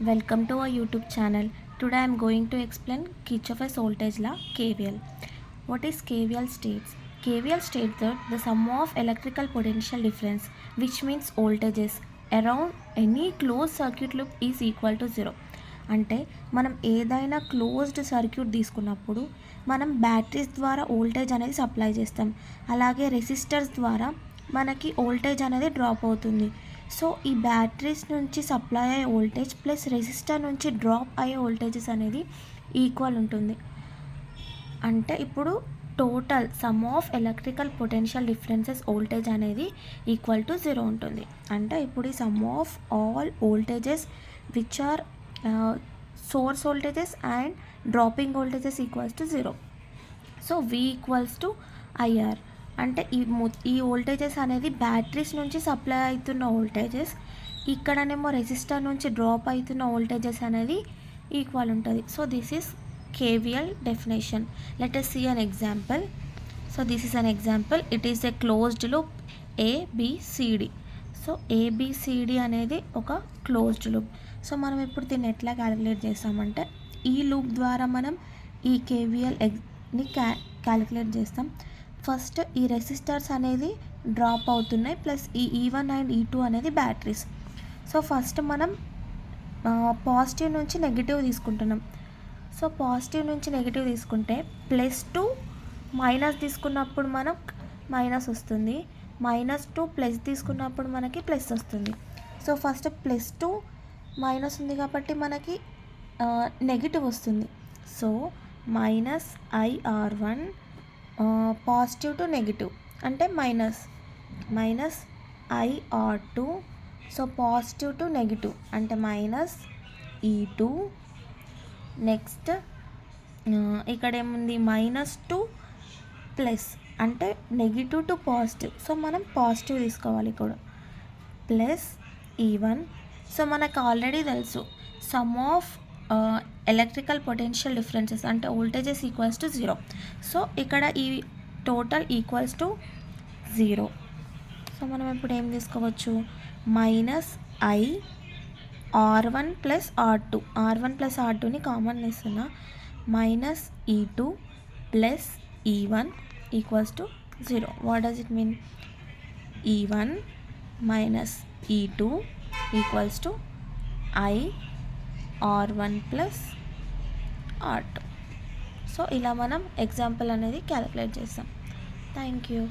Welcome to our YouTube channel. Today I am going to explain Kirchhoff's voltage law KVL. What is KVL states? KVL states that the sum of electrical potential difference, which means voltages around any closed circuit loop is equal to 0. అంటే మనం ఏదైనా closed circuit తీసుకున్నప్పుడు మనం batteries ద్వారా voltage అనేది supply చేస్తాం. అలాగే resistors ద్వారా మనకి వోల్టేజ్ అనేది డ్రాప్ అవుతుంది. సో ఈ బ్యాటరీస్ నుంచి సప్లై అయ్యే వోల్టేజ్ ప్లస్ రెసిస్టర్ నుంచి డ్రాప్ అయ్యే వోల్టేజెస్ అనేది ఈక్వల్ ఉంటుంది. అంటే ఇప్పుడు total sum of electrical potential differences voltage అనేది ఈక్వల్ టు 0 ఉంటుంది. అంటే ఇప్పుడు ఈ sum of all voltages which are source voltages and dropping voltages equals to 0. So V equals to IR. అంటే ఈ వోల్టేజెస్ అనేది బ్యాటరీస్ నుంచి సప్లై అవుతున్న వోల్టేజెస్, ఇక్కడనేమో రెసిస్టర్ నుంచి డ్రాప్ అవుతున్న వోల్టేజెస్ అనేది ఈక్వల్ ఉంటుంది. So this is KVL definition. Let us see an example. So this is an example. It is a closed loop ABCD. So ABCD అనేది ఒక క్లోజ్డ్ లూప్. సో మనం ఇప్పుడు దీన్ని ఎట్లా క్యాలిక్యులేట్ చేస్తామంటే ఈ లూప్ ద్వారా మనం ఈ KVLని క్యాలిక్యులేట్ చేస్తాం. ఫస్ట్ ఈ రెసిస్టర్స్ అనేది డ్రాప్ అవుతున్నాయి, ప్లస్ ఈ E1 అండ్ E2 అనేది బ్యాటరీస్. సో ఫస్ట్ మనం పాజిటివ్ నుంచి నెగిటివ్ తీసుకుంటున్నాం. సో పాజిటివ్ నుంచి నెగిటివ్ తీసుకుంటే +2 మైనస్ తీసుకున్నప్పుడు మనకు మైనస్ వస్తుంది, -2 ప్లస్ తీసుకున్నప్పుడు మనకి ప్లస్ వస్తుంది. సో ఫస్ట్ +2 మైనస్ ఉంది కాబట్టి మనకి నెగిటివ్ వస్తుంది. So -IR1 positive to negative అంటే minus IR2. So positive to negative అంటే -E2. నెక్స్ట్ ఇక్కడ ఏముంది -2 ప్లస్ అంటే నెగిటివ్ టు పాజిటివ్. సో మనం పాజిటివ్ తీసుకోవాలి ఇక్కడ, ప్లస్ E1. సో మనకు ఆల్రెడీ తెలుసు sum of electrical potential differences అంటే వోల్టేజెస్ ఈక్వల్స్ టు 0. సో ఇక్కడ ఈ టోటల్ ఈక్వల్స్ టు 0. సో మనం ఇప్పుడు ఏం తీసుకోవచ్చు, -IR1 plus R1 plus R2ని common తీస్తున్నా, -E2 plus E1 equals to 0. What does it mean? E1 minus E2 equals to IR1 plus R2. So ఇలా మనం example అనేది క్యాలిక్యులేట్ చేస్తాం. Thank you.